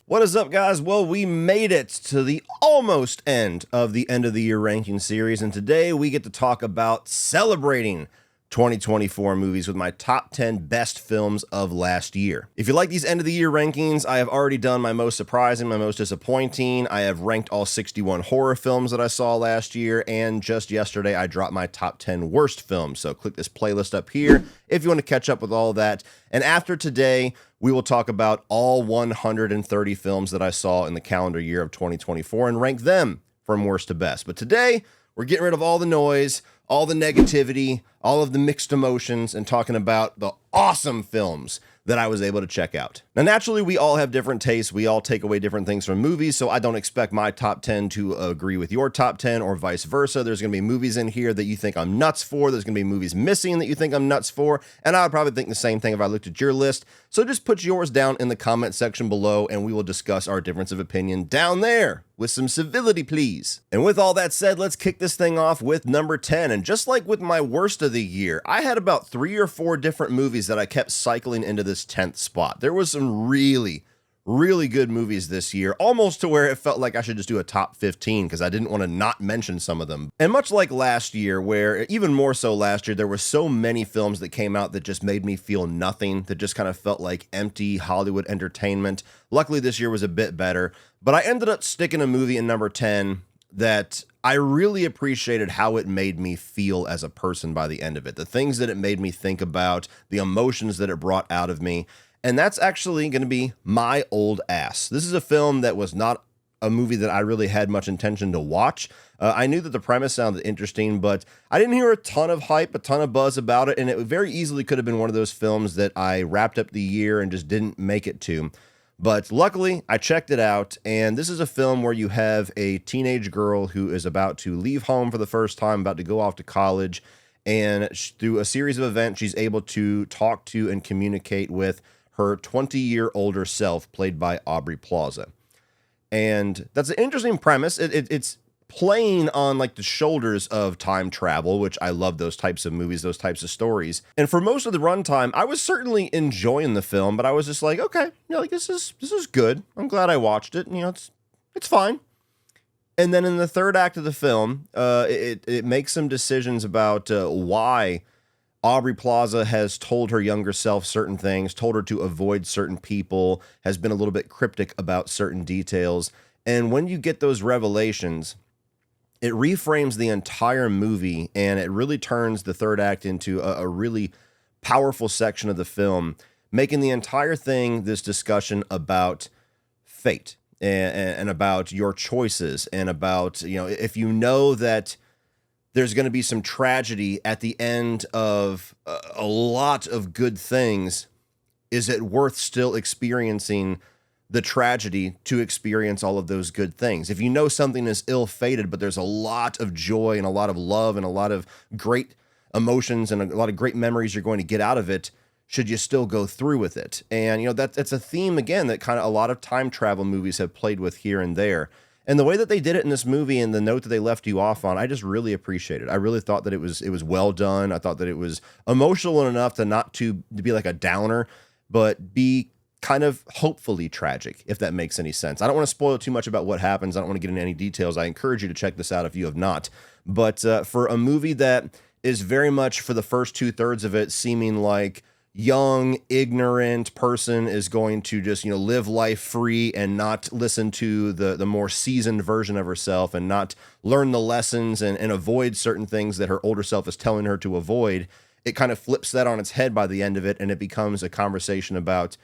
What is up, guys? Well, we made it to the almost end of the year ranking series, and today we get to talk about celebrating 2024 movies with my top 10 best films of last year. If you like these end of the year rankings, I have already done my most surprising, my most disappointing. I have ranked all 61 horror films that I saw last year, and just yesterday I dropped my top 10 worst films. So click this playlist up here if you want to catch up with all of that. And after today, we will talk about all 130 films that I saw in the calendar year of 2024 and rank them from worst to best. But today, we're getting rid of all the noise, all the negativity, all of the mixed emotions, and talking about the awesome films that I was able to check out. Now, naturally, we all have different tastes. We all take away different things from movies, so I don't expect my top 10 to agree with your top 10 or vice versa. There's going to be movies in here that you think I'm nuts for. There's going to be movies missing that you think I'm nuts for, and I would probably think the same thing if I looked at your list. So just put yours down in the comment section below, and we will discuss our difference of opinion down there with some civility, please. And with all that said, let's kick this thing off with number 10. And just like with my worst of the year, I had about 3 or 4 different movies that I kept cycling into this 10th spot. There was some really good movies this year, almost to where it felt like I should just do a top 15 because I didn't want to not mention some of them. And much like last year, where even more so last year, there were so many films that came out that just made me feel nothing, that just kind of felt like empty Hollywood entertainment. Luckily, this year was a bit better, but I ended up sticking a movie in number 10 that I really appreciated how it made me feel as a person by the end of it. The things that it made me think about, the emotions that it brought out of me. And that's actually going to be My Old Ass. This is a film that was not a movie that I really had much intention to watch. I knew that the premise sounded interesting, but I didn't hear a ton of hype, a ton of buzz about it, and it very easily could have been one of those films that I wrapped up the year and just didn't make it to. But luckily, I checked it out, and this is a film where you have a teenage girl who is about to leave home for the first time, about to go off to college, and through a series of events, she's able to talk to and communicate with her 20-year older self, played by Aubrey Plaza. And that's an interesting premise. It's playing on like the shoulders of time travel, which I love those types of movies, those types of stories. And for most of the runtime, I was certainly enjoying the film, but I was just like, okay, like this is good. I'm glad I watched it. It's fine. And then in the third act of the film, it makes some decisions about why Aubrey Plaza has told her younger self certain things, told her to avoid certain people, has been a little bit cryptic about certain details. And when you get those revelations, it reframes the entire movie, and it really turns the third act into a really powerful section of the film, making the entire thing this discussion about fate and about your choices, and about, if you know that there's going to be some tragedy at the end of a lot of good things, is it worth still experiencing the tragedy to experience all of those good things? If you know something is ill-fated, but there's a lot of joy and a lot of love and a lot of great emotions and a lot of great memories you're going to get out of it, should you still go through with it? And, that's a theme, again, that kind of a lot of time travel movies have played with here and there. And the way that they did it in this movie and the note that they left you off on, I just really appreciated. I really thought that it was well done. I thought that it was emotional enough to be like a downer, but be kind of hopefully tragic, if that makes any sense. I don't want to spoil too much about what happens. I don't want to get into any details. I encourage you to check this out if you have not. But for a movie that is very much, for the first 2/3 of it, seeming like young, ignorant person is going to just, live life free and not listen to the more seasoned version of herself, and not learn the lessons and avoid certain things that her older self is telling her to avoid, it kind of flips that on its head by the end of it, and it becomes a conversation about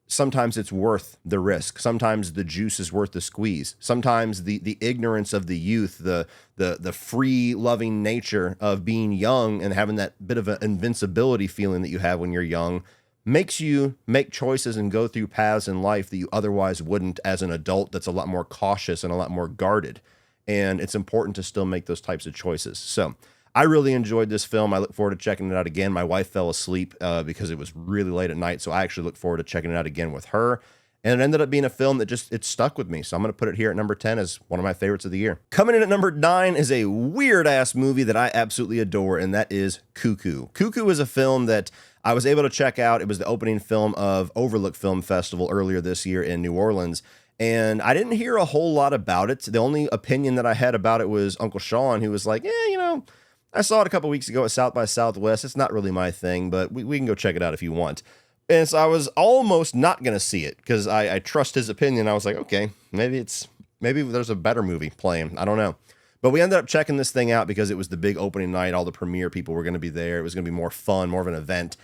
sometimes it's worth the risk. Sometimes the juice is worth the squeeze. Sometimes the ignorance of the youth, the free loving nature of being young and having that bit of an invincibility feeling that you have when you're young, makes you make choices and go through paths in life that you otherwise wouldn't as an adult that's a lot more cautious and a lot more guarded. And it's important to still make those types of choices. So I really enjoyed this film. I look forward to checking it out again. My wife fell asleep because it was really late at night, so I actually look forward to checking it out again with her. And it ended up being a film that it stuck with me. So I'm going to put it here at number 10 as one of my favorites of the year. Coming in at number 9 is a weird-ass movie that I absolutely adore, and that is Cuckoo. Cuckoo is a film that I was able to check out, it was the opening film of Overlook Film Festival earlier this year in New Orleans, and I didn't hear a whole lot about it. The only opinion that I had about it was Uncle Sean, who was like, I saw it a couple weeks ago at South by Southwest. It's not really my thing, but we can go check it out if you want. And so I was almost not going to see it because I trust his opinion. I was like, okay, maybe there's a better movie playing. I don't know. But we ended up checking this thing out because it was the big opening night. All the premiere people were going to be there. It was going to be more fun, more of an event.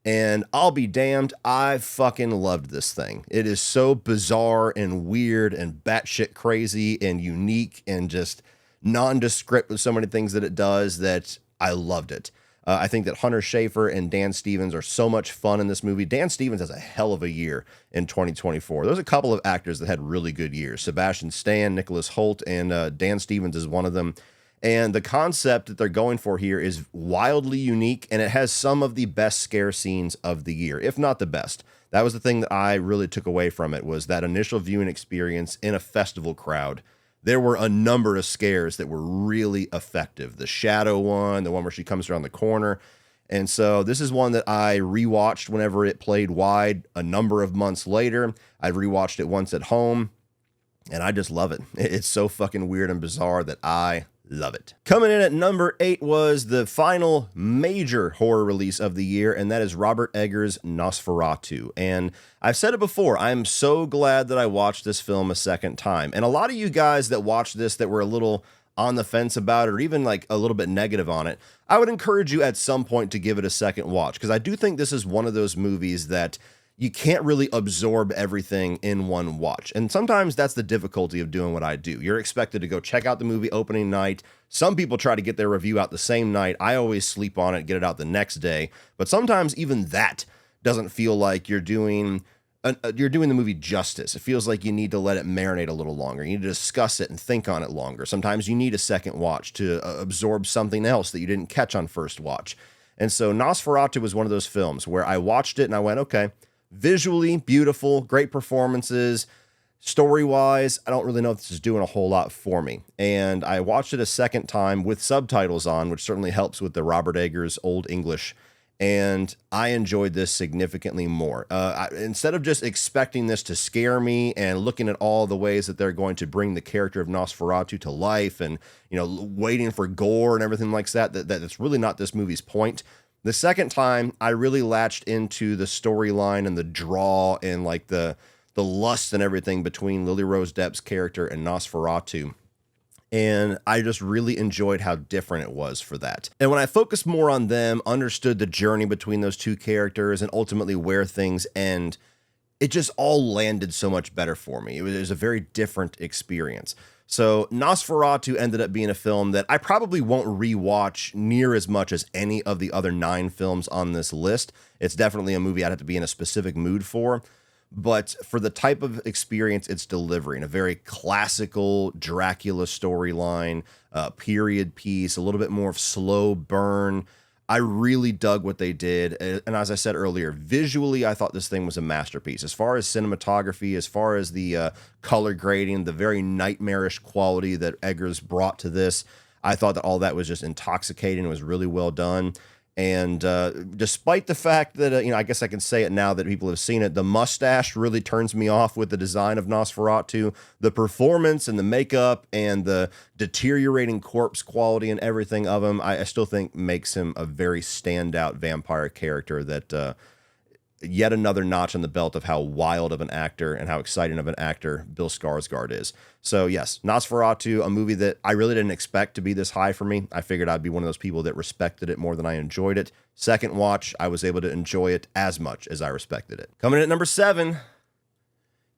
And I'll be damned, I fucking loved this thing. It is so bizarre and weird and batshit crazy and unique and just nondescript with so many things that it does that I loved it. I think that Hunter Schafer and Dan Stevens are so much fun in this movie. Dan Stevens has a hell of a year in 2024. There's a couple of actors that had really good years. Sebastian Stan, Nicholas Hoult, and Dan Stevens is one of them. And the concept that they're going for here is wildly unique, and it has some of the best scare scenes of the year, if not the best. That was the thing that I really took away from it, was that initial viewing experience in a festival crowd. There were a number of scares that were really effective. The shadow one, the one where she comes around the corner. And so this is one that I rewatched whenever it played wide a number of months later. I rewatched it once at home, and I just love it. It's so fucking weird and bizarre that I love it. Coming in at number 8 was the final major horror release of the year, and that is Robert Eggers' Nosferatu. And I've said it before, I'm so glad that I watched this film a second time. And a lot of you guys that watched this that were a little on the fence about it, or even like a little bit negative on it, I would encourage you at some point to give it a second watch, because I do think this is one of those movies that you can't really absorb everything in one watch. And sometimes that's the difficulty of doing what I do. You're expected to go check out the movie opening night. Some people try to get their review out the same night. I always sleep on it, get it out the next day. But sometimes even that doesn't feel like you're doing the movie justice. It feels like you need to let it marinate a little longer. You need to discuss it and think on it longer. Sometimes you need a second watch to absorb something else that you didn't catch on first watch. And so Nosferatu was one of those films where I watched it and I went, okay, visually beautiful, great performances. Story-wise, I don't really know if this is doing a whole lot for me. And I watched it a second time with subtitles on, which certainly helps with the Robert Eggers Old English. And I enjoyed this significantly more. Instead of just expecting this to scare me and looking at all the ways that they're going to bring the character of Nosferatu to life and, waiting for gore and everything like that's really not this movie's point. The second time, I really latched into the storyline and the draw and like the lust and everything between Lily Rose Depp's character and Nosferatu. And I just really enjoyed how different it was for that. And when I focused more on them, understood the journey between those two characters and ultimately where things end, it just all landed so much better for me. It was a very different experience. So Nosferatu ended up being a film that I probably won't rewatch near as much as any of the other 9 films on this list. It's definitely a movie I'd have to be in a specific mood for. But for the type of experience it's delivering, a very classical Dracula storyline, period piece, a little bit more of slow burn, I really dug what they did. And as I said earlier, visually, I thought this thing was a masterpiece. As far as cinematography, as far as the color grading, the very nightmarish quality that Eggers brought to this, I thought that all that was just intoxicating. It was really well done. And despite the fact that, I guess I can say it now that people have seen it, the mustache really turns me off with the design of Nosferatu. The performance and the makeup and the deteriorating corpse quality and everything of him, I still think makes him a very standout vampire character that yet another notch on the belt of how wild of an actor and how exciting of an actor Bill Skarsgård is. So yes, Nosferatu, a movie that I really didn't expect to be this high for me. I figured I'd be one of those people that respected it more than I enjoyed it. Second watch, I was able to enjoy it as much as I respected it. Coming in at number 7,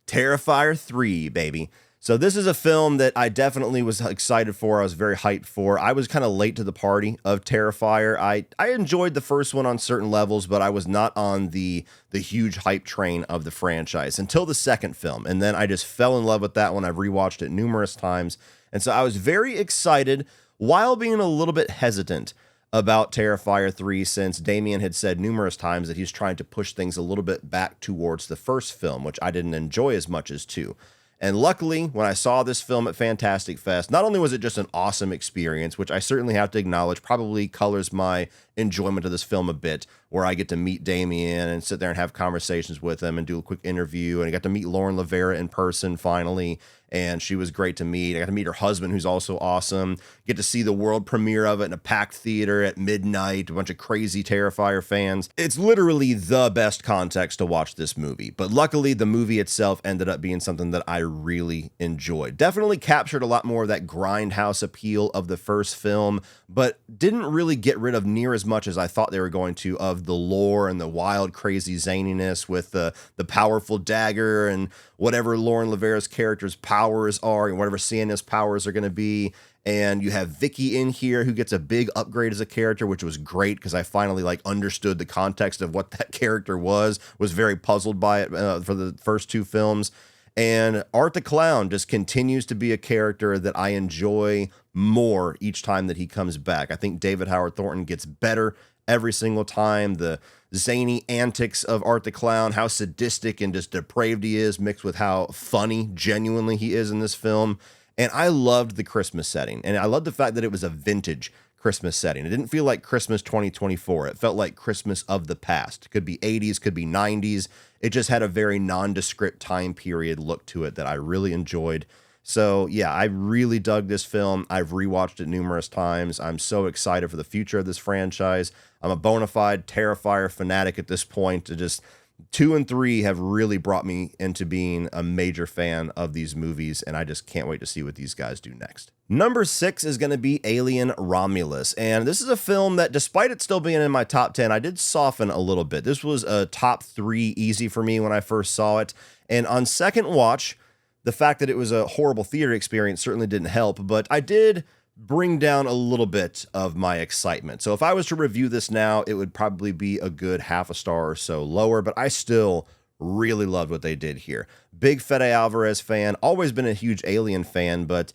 Terrifier 3, baby. So this is a film that I definitely was excited for. I was very hyped for. I was kind of late to the party of Terrifier. I enjoyed the first one on certain levels, but I was not on the huge hype train of the franchise until the second film. And then I just fell in love with that one. I've rewatched it numerous times. And so I was very excited while being a little bit hesitant about Terrifier 3, since Damien had said numerous times that he's trying to push things a little bit back towards the first film, which I didn't enjoy as much as 2. And luckily, when I saw this film at Fantastic Fest, not only was it just an awesome experience, which I certainly have to acknowledge probably colors my enjoyment of this film a bit, where I get to meet Damien and sit there and have conversations with him and do a quick interview. And I got to meet Lauren Lavera in person finally, and she was great to meet. I got to meet her husband, who's also awesome. Get to see the world premiere of it in a packed theater at midnight, a bunch of crazy Terrifier fans. It's literally the best context to watch this movie. But luckily, the movie itself ended up being something that I really enjoyed. Definitely captured a lot more of that grindhouse appeal of the first film, but didn't really get rid of near as much as I thought they were going to of the lore and the wild, crazy zaniness with the powerful dagger and whatever Lauren Lavera's character's powers are and whatever Sienna's powers are going to be. And you have Vicky in here who gets a big upgrade as a character, which was great because I finally understood the context of what that character was very puzzled by it for the first two films. And Art the Clown just continues to be a character that I enjoy more each time that he comes back. I think David Howard Thornton gets better every single time. The zany antics of Art the Clown, how sadistic and just depraved he is, mixed with how funny genuinely he is in this film. And I loved the Christmas setting. And I loved the fact that it was a vintage Christmas setting. It didn't feel like Christmas 2024. It felt like Christmas of the past. It could be 80s, could be 90s. It just had a very nondescript time period look to it that I really enjoyed. So yeah, I really dug this film. I've rewatched it numerous times. I'm so excited for the future of this franchise. I'm a bona fide Terrifier fanatic at this point. To just 2 and 3 have really brought me into being a major fan of these movies, and I just can't wait to see what these guys do next. Number 6 is going to be Alien Romulus, and this is a film that, despite it still being in my top 10, I did soften a little bit. This was a top 3 easy for me when I first saw it, and on second watch, the fact that it was a horrible theater experience certainly didn't help, but I did bring down a little bit of my excitement. So if I was to review this now, it would probably be a good half a star or so lower, but I still really loved what they did here. Big Fede Alvarez fan, always been a huge Alien fan, but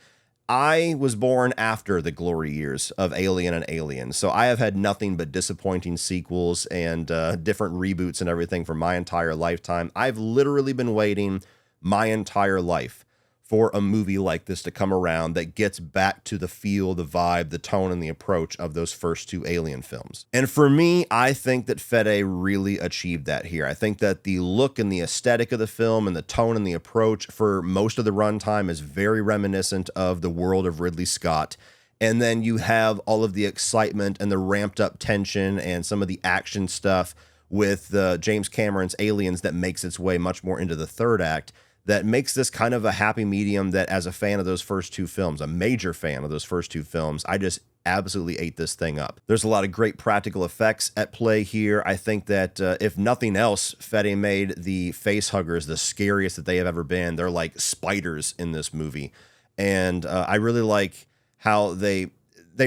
I was born after the glory years of Alien and Alien, so I have had nothing but disappointing sequels and different reboots and everything for my entire lifetime. I've literally been waiting my entire life for a movie like this to come around that gets back to the feel, the vibe, the tone, and the approach of those first two Alien films. And for me, I think that Fede really achieved that here. I think that the look and the aesthetic of the film and the tone and the approach for most of the runtime is very reminiscent of the world of Ridley Scott. And then you have all of the excitement and the ramped up tension and some of the action stuff with James Cameron's Aliens that makes its way much more into the third act. That makes this kind of a happy medium that, as a fan of those first two films, a major fan of those first two films, I just absolutely ate this thing up. There's a lot of great practical effects at play here. I think that if nothing else, Fede made the face huggers the scariest that they have ever been. They're like spiders in this movie. And I really like how they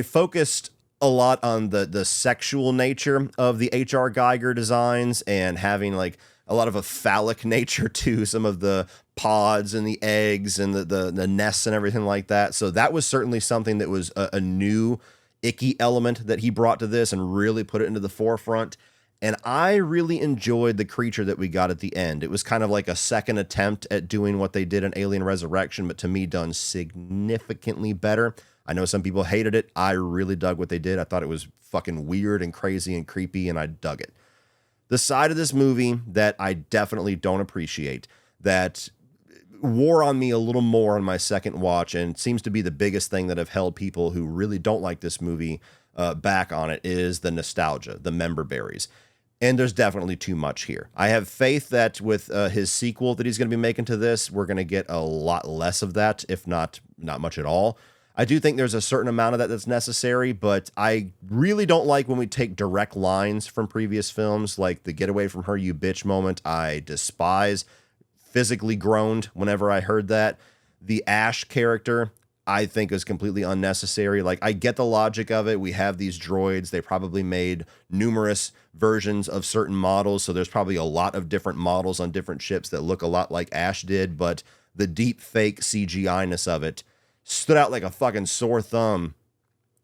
focused a lot on the sexual nature of the H.R. Geiger designs and having like a lot of a phallic nature to some of the pods and the eggs and the nests and everything like that. So that was certainly something that was a new icky element that he brought to this and really put it into the forefront. And I really enjoyed the creature that we got at the end. It was kind of like a second attempt at doing what they did in Alien Resurrection, but to me done significantly better. I know some people hated it. I really dug what they did. I thought it was fucking weird and crazy and creepy, and I dug it. The side of this movie that I definitely don't appreciate, that wore on me a little more on my second watch and seems to be the biggest thing that have held people who really don't like this movie back on it, is the nostalgia, the member berries. And there's definitely too much here. I have faith that with his sequel that he's going to be making to this, we're going to get a lot less of that, if not much at all. I do think there's a certain amount of that that's necessary, but I really don't like when we take direct lines from previous films, like the "get away from her, you bitch" moment. I despise, physically groaned whenever I heard that. The Ash character, I think, is completely unnecessary. Like, I get the logic of it. We have these droids. They probably made numerous versions of certain models, so there's probably a lot of different models on different ships that look a lot like Ash did, but the deep fake CGI-ness of it stood out like a fucking sore thumb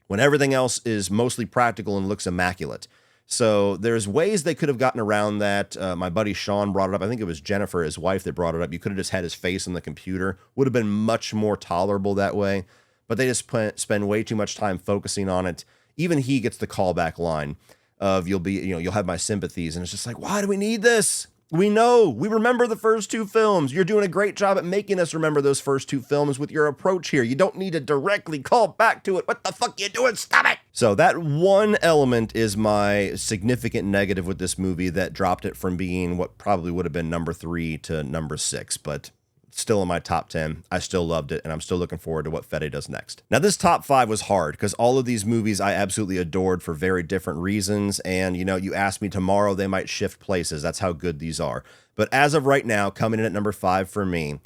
when everything else is mostly practical and looks immaculate. So there's ways they could have gotten around that. My buddy Sean brought it up. I think it was Jennifer, his wife, that brought it up. You could have just had his face on the computer. Would have been much more tolerable that way. But they just spend way too much time focusing on it. Even he gets the callback line of you'll have my sympathies. And it's just like, why do we need this? We know, we remember the first two films. You're doing a great job at making us remember those first two films with your approach here. You don't need to directly call back to it. What the fuck are you doing? Stop it. So that one element is my significant negative with this movie that dropped it from being what probably would have been number 3 to number 6, but still in my top 10. I still loved it, and I'm still looking forward to what Fede does next. Now, this top 5 was hard because all of these movies I absolutely adored for very different reasons, and you ask me tomorrow, they might shift places. That's how good these are. But as of right now, coming in at number 5 for me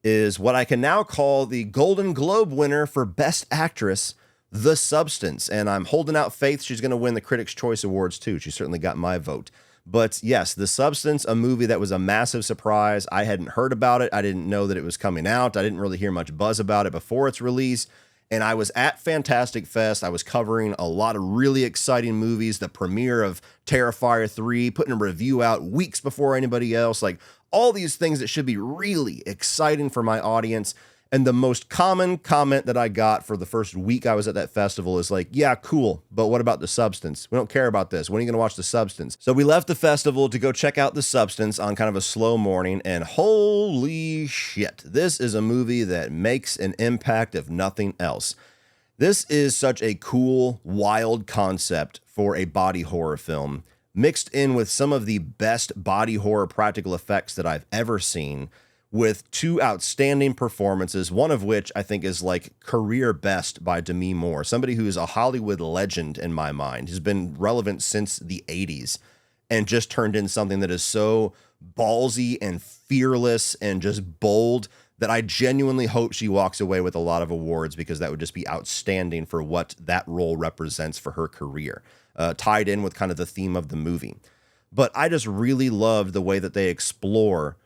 is what I can now call the Golden Globe winner for Best Actress, The Substance. And I'm holding out faith she's going to win the Critics' Choice Awards too. She certainly got my vote. But yes, The Substance, a movie that was a massive surprise. I hadn't heard about it. I didn't know that it was coming out. I didn't really hear much buzz about it before its release. And I was at Fantastic Fest. I was covering a lot of really exciting movies, the premiere of Terrifier 3, putting a review out weeks before anybody else, like all these things that should be really exciting for my audience. And the most common comment that I got for the first week I was at that festival is like, yeah, cool, but what about The Substance? We don't care about this. When are you going to watch The Substance? So we left the festival to go check out The Substance on kind of a slow morning, and holy shit, this is a movie that makes an impact if nothing else. This is such a cool, wild concept for a body horror film, mixed in with some of the best body horror practical effects that I've ever seen, with 2 outstanding performances, one of which I think is like career best by Demi Moore, somebody who is a Hollywood legend in my mind, who's been relevant since the 80s and just turned in something that is so ballsy and fearless and just bold that I genuinely hope she walks away with a lot of awards, because that would just be outstanding for what that role represents for her career, tied in with kind of the theme of the movie. But I just really loved the way that they explore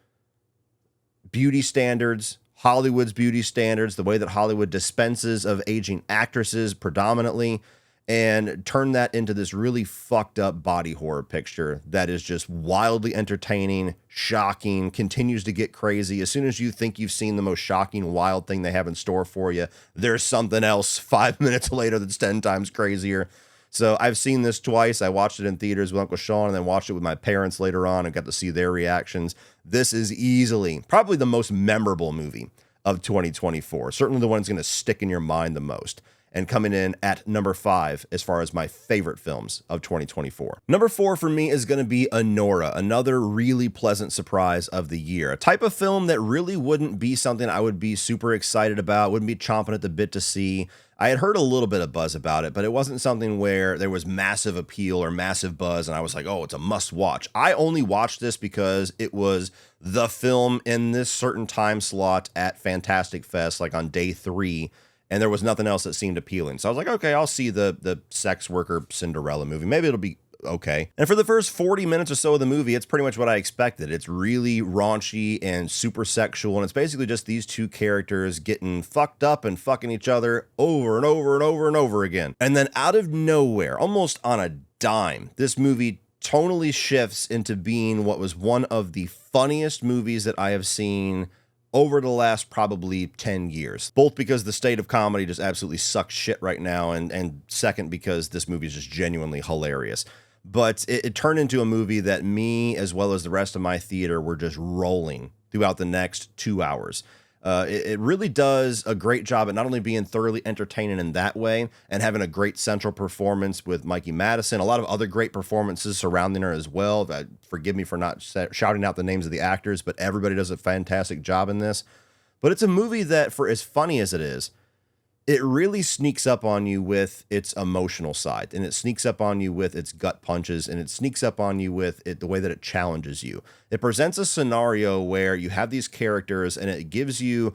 beauty standards, Hollywood's beauty standards, the way that Hollywood dispenses of aging actresses predominantly, and turn that into this really fucked up body horror picture that is just wildly entertaining, shocking, continues to get crazy. As soon as you think you've seen the most shocking, wild thing they have in store for you, there's something else 5 minutes later that's 10 times crazier. So I've seen this twice. I watched it in theaters with Uncle Sean and then watched it with my parents later on and got to see their reactions. This is easily probably the most memorable movie of 2024. Certainly the one that's going to stick in your mind the most. And coming in at number 5 as far as my favorite films of 2024. Number 4 for me is going to be Anora, another really pleasant surprise of the year. A type of film that really wouldn't be something I would be super excited about, wouldn't be chomping at the bit to see. I had heard a little bit of buzz about it, but it wasn't something where there was massive appeal or massive buzz, and I was like, oh, it's a must watch. I only watched this because it was the film in this certain time slot at Fantastic Fest, like on day 3, and there was nothing else that seemed appealing. So I was like, okay, I'll see the sex worker Cinderella movie. Maybe it'll be okay. And for the first 40 minutes or so of the movie, it's pretty much what I expected. It's really raunchy and super sexual, and it's basically just these 2 characters getting fucked up and fucking each other over and over and over and over again. And then out of nowhere, almost on a dime, this movie tonally shifts into being what was one of the funniest movies that I have seen over the last probably 10 years, both because the state of comedy just absolutely sucks shit right now, and second, because this movie is just genuinely hilarious. But it turned into a movie that me, as well as the rest of my theater, were just rolling throughout the next 2 hours. It really does a great job at not only being thoroughly entertaining in that way and having a great central performance with Mikey Madison, a lot of other great performances surrounding her as well. Forgive me for not shouting out the names of the actors, but everybody does a fantastic job in this. But it's a movie that, for as funny as it is, it really sneaks up on you with its emotional side, and it sneaks up on you with its gut punches, and it sneaks up on you with the way that it challenges you. It presents a scenario where you have these characters, and it gives you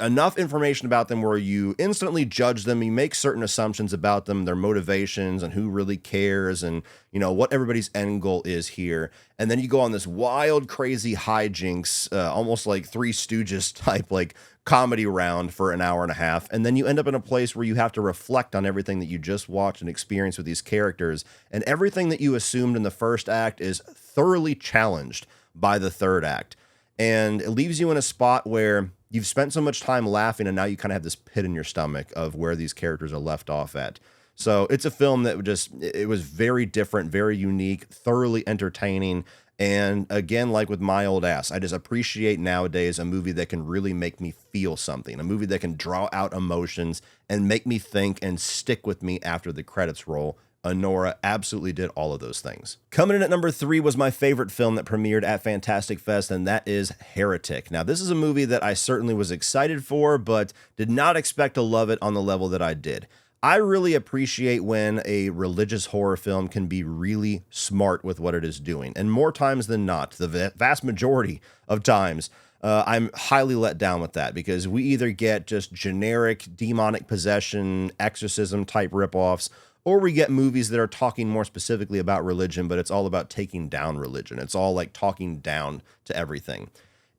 enough information about them where you instantly judge them. You make certain assumptions about them, their motivations, and who really cares, and what everybody's end goal is here. And then you go on this wild, crazy hijinks, almost like Three Stooges type, like comedy round for an hour and a half, and then you end up in a place where you have to reflect on everything that you just watched and experienced with these characters, and everything that you assumed in the first act is thoroughly challenged by the third act, and it leaves you in a spot where you've spent so much time laughing, and now you kind of have this pit in your stomach of where these characters are left off at. So it's a film that it was very different, very unique, thoroughly entertaining. And again, like with My Old Ass, I just appreciate nowadays a movie that can really make me feel something, a movie that can draw out emotions and make me think and stick with me after the credits roll. Anora absolutely did all of those things. Coming in at number 3 was my favorite film that premiered at Fantastic Fest, and that is Hatic. Now, this is a movie that I certainly was excited for, but did not expect to love it on the level that I did. I really appreciate when a religious horror film can be really smart with what it is doing. And more times than not, the vast majority of times, I'm highly let down with that, because we either get just generic demonic possession, exorcism type ripoffs, or we get movies that are talking more specifically about religion, but it's all about taking down religion. It's all like talking down to everything.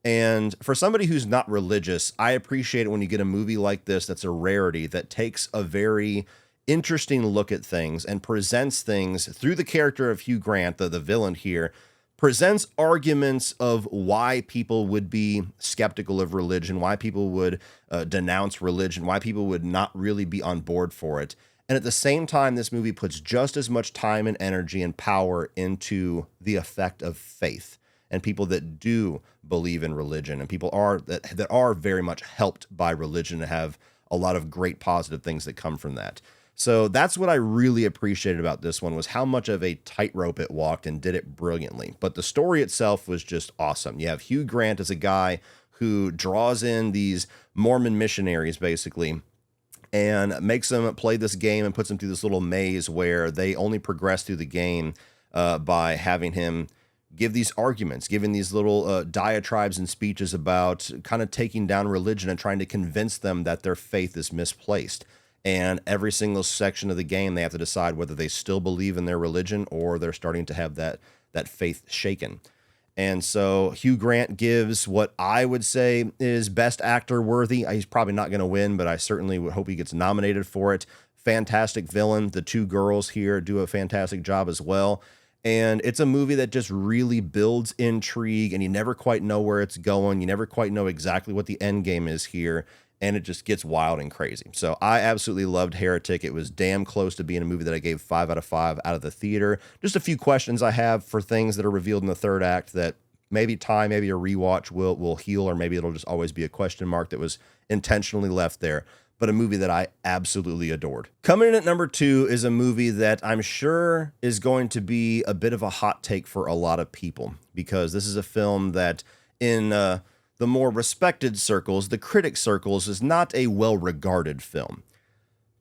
And for somebody who's not religious, I appreciate it when you get a movie like this that's a rarity, that takes a very interesting look at things and presents things through the character of Hugh Grant, the villain here, presents arguments of why people would be skeptical of religion, why people would denounce religion, why people would not really be on board for it. And at the same time, this movie puts just as much time and energy and power into the effect of faith and people that do believe in religion, and people that are very much helped by religion and have a lot of great positive things that come from that. So that's what I really appreciated about this one, was how much of a tightrope it walked and did it brilliantly. But the story itself was just awesome. You have Hugh Grant as a guy who draws in these Mormon missionaries, basically, and makes them play this game and puts them through this little maze where they only progress through the game by having him give these arguments, giving these little diatribes and speeches about kind of taking down religion and trying to convince them that their faith is misplaced. And every single section of the game, they have to decide whether they still believe in their religion or they're starting to have that faith shaken. And so Hugh Grant gives what I would say is best actor worthy. He's probably not going to win, but I certainly would hope he gets nominated for it. Fantastic villain. The two girls here do a fantastic job as well. And it's a movie that just really builds intrigue, and you never quite know where it's going. You never quite know exactly what the end game is here, and it just gets wild and crazy. So I absolutely loved Hatic. It was damn close to being a movie that I gave 5 out of 5 out of the theater. Just a few questions I have for things that are revealed in the third act that maybe time, maybe a rewatch will heal, or maybe it'll just always be a question mark that was intentionally left there. But a movie that I absolutely adored. Coming in at number 2 is a movie that I'm sure is going to be a bit of a hot take for a lot of people, because this is a film that in the more respected circles, the critic circles, is not a well-regarded film.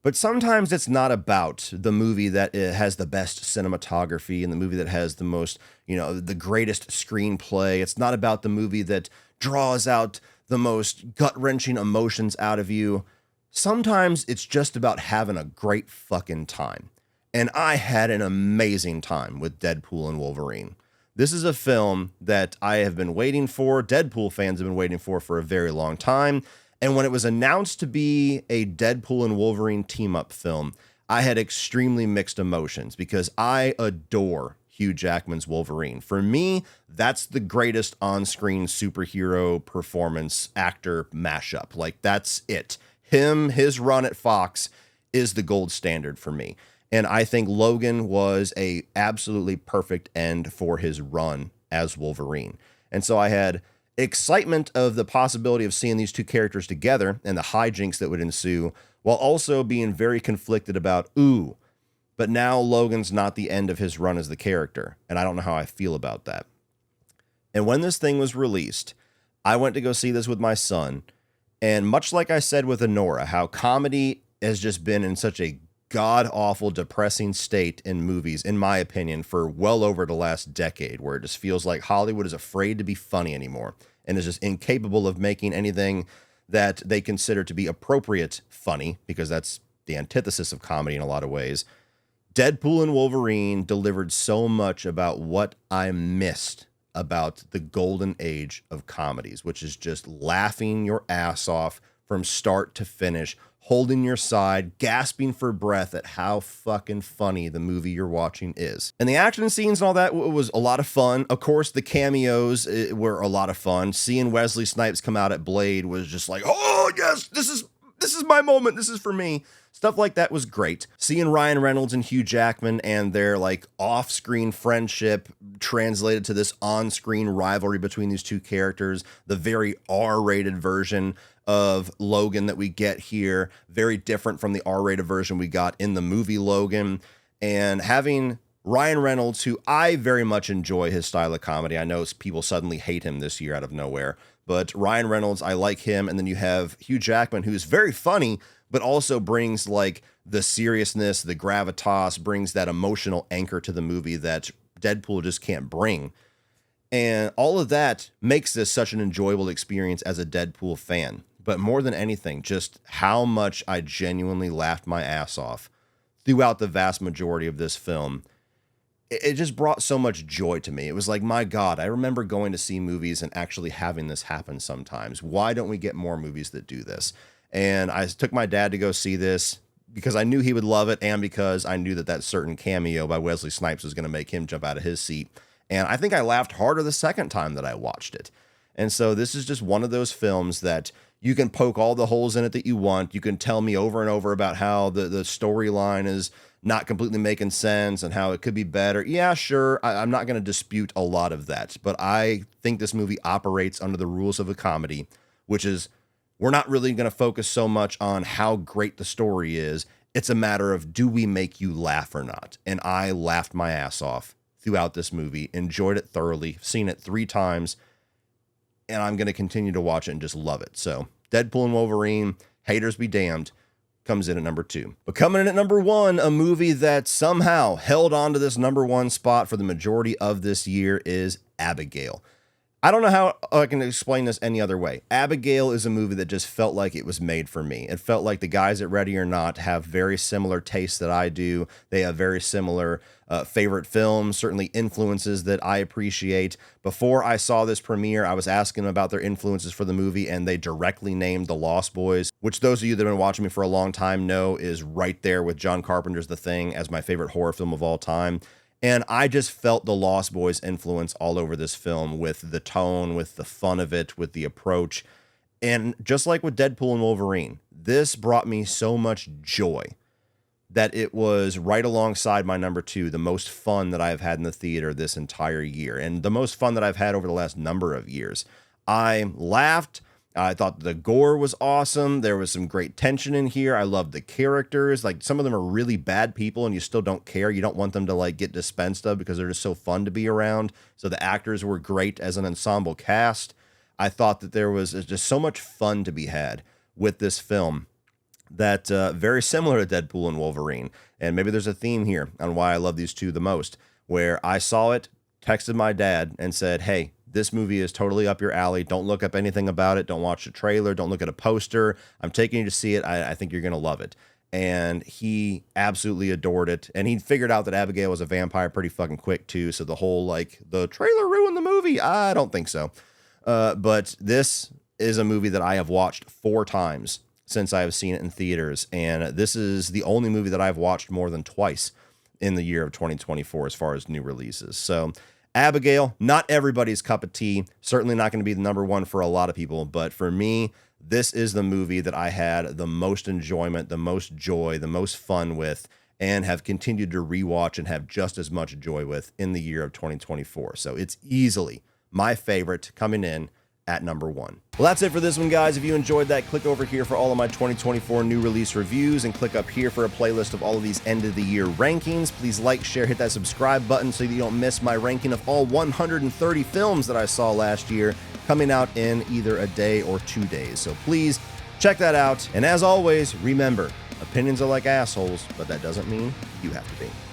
But sometimes it's not about the movie that has the best cinematography and the movie that has the most, the greatest screenplay. It's not about the movie that draws out the most gut-wrenching emotions out of you. Sometimes it's just about having a great fucking time. And I had an amazing time with Deadpool and Wolverine. This is a film that I have been waiting for. Deadpool fans have been waiting for a very long time. And when it was announced to be a Deadpool and Wolverine team-up film, I had extremely mixed emotions, because I adore Hugh Jackman's Wolverine. For me, that's the greatest on-screen superhero performance actor mashup. Like, that's it. His run at Fox is the gold standard for me. And I think Logan was a absolutely perfect end for his run as Wolverine. And so I had excitement of the possibility of seeing these two characters together and the hijinks that would ensue, while also being very conflicted about, but now Logan's not the end of his run as the character. And I don't know how I feel about that. And when this thing was released, I went to go see this with my son. And much like I said with Anora, how comedy has just been in such a god-awful, depressing state in movies, in my opinion, for well over the last decade, where it just feels like Hollywood is afraid to be funny anymore and is just incapable of making anything that they consider to be appropriate funny, because that's the antithesis of comedy in a lot of ways. Deadpool and Wolverine delivered so much about what I missed about the golden age of comedies, which is just laughing your ass off from start to finish, holding your side, gasping for breath at how fucking funny the movie you're watching is. And the action scenes and all that was a lot of fun. Of course, the cameos were a lot of fun. Seeing Wesley Snipes come out at Blade was just like, oh yes, this is my moment. This is for me. Stuff like that was great. Seeing Ryan Reynolds and Hugh Jackman and their like off-screen friendship translated to this on-screen rivalry between these two characters, the very R-rated version of Logan that we get here, very different from the R-rated version we got in the movie Logan, and having Ryan Reynolds, who I very much enjoy his style of comedy. I know people suddenly hate him this year out of nowhere, but Ryan Reynolds, I like him. And then you have Hugh Jackman, who's very funny, but also brings like the seriousness, the gravitas, brings that emotional anchor to the movie that Deadpool just can't bring. And all of that makes this such an enjoyable experience as a Deadpool fan. But more than anything, just how much I genuinely laughed my ass off throughout the vast majority of this film. It just brought so much joy to me. It was like, my God, I remember going to see movies and actually having this happen sometimes. Why don't we get more movies that do this? And I took my dad to go see this because I knew he would love it, and because I knew that that certain cameo by Wesley Snipes was going to make him jump out of his seat. And I think I laughed harder the second time that I watched it. And so this is just one of those films that you can poke all the holes in it that you want. You can tell me over and over about how the storyline is not completely making sense and how it could be better. Yeah, sure. I'm not going to dispute a lot of that, but I think this movie operates under the rules of a comedy, which is we're not really going to focus so much on how great the story is. It's a matter of, do we make you laugh or not? And I laughed my ass off throughout this movie, enjoyed it thoroughly, seen it 3 times, and I'm going to continue to watch it and just love it. So Deadpool and Wolverine, haters be damned, comes in at number 2. But coming in at number 1, a movie that somehow held on to this number 1 spot for the majority of this year is Abigail. I don't know how I can explain this any other way. Abigail is a movie that just felt like it was made for me. It felt like the guys at Ready or Not have very similar tastes that I do. They have very similar favorite films, certainly influences that I appreciate. Before I saw this premiere, I was asking them about their influences for the movie, and they directly named The Lost Boys, which those of you that have been watching me for a long time know is right there with John Carpenter's The Thing as my favorite horror film of all time. And I just felt the Lost Boys influence all over this film, with the tone, with the fun of it, with the approach. And just like with Deadpool and Wolverine, this brought me so much joy that it was right alongside my number 2, the most fun that I've had in the theater this entire year, and the most fun that I've had over the last number of years. I laughed. I thought the gore was awesome. There was some great tension in here. I loved the characters. Like, some of them are really bad people and you still don't care. You don't want them to like get dispensed of because they're just so fun to be around. So the actors were great as an ensemble cast. I thought that there was just so much fun to be had with this film that very similar to Deadpool and Wolverine. And maybe there's a theme here on why I love these two the most, where I saw it, texted my dad and said, hey, this movie is totally up your alley. Don't look up anything about it. Don't watch the trailer. Don't look at a poster. I'm taking you to see it. I think you're going to love it. And he absolutely adored it. And he figured out that Abigail was a vampire pretty fucking quick too. So the whole, like, the trailer ruined the movie, I don't think so. But this is a movie that I have watched 4 times since I have seen it in theaters. And this is the only movie that I've watched more than twice in the year of 2024 as far as new releases. So Abigail, not everybody's cup of tea, certainly not going to be the number 1 for a lot of people, but for me, this is the movie that I had the most enjoyment, the most joy, the most fun with, and have continued to rewatch and have just as much joy with in the year of 2024. So it's easily my favorite, coming in at number 1. Well, that's it for this one, guys. If you enjoyed that, click over here for all of my 2024 new release reviews, and click up here for a playlist of all of these end of the year rankings. Please like, share, hit that subscribe button so that you don't miss my ranking of all 130 films that I saw last year, coming out in either a day or 2 days. So please check that out. And as always, remember, opinions are like assholes, but that doesn't mean you have to be.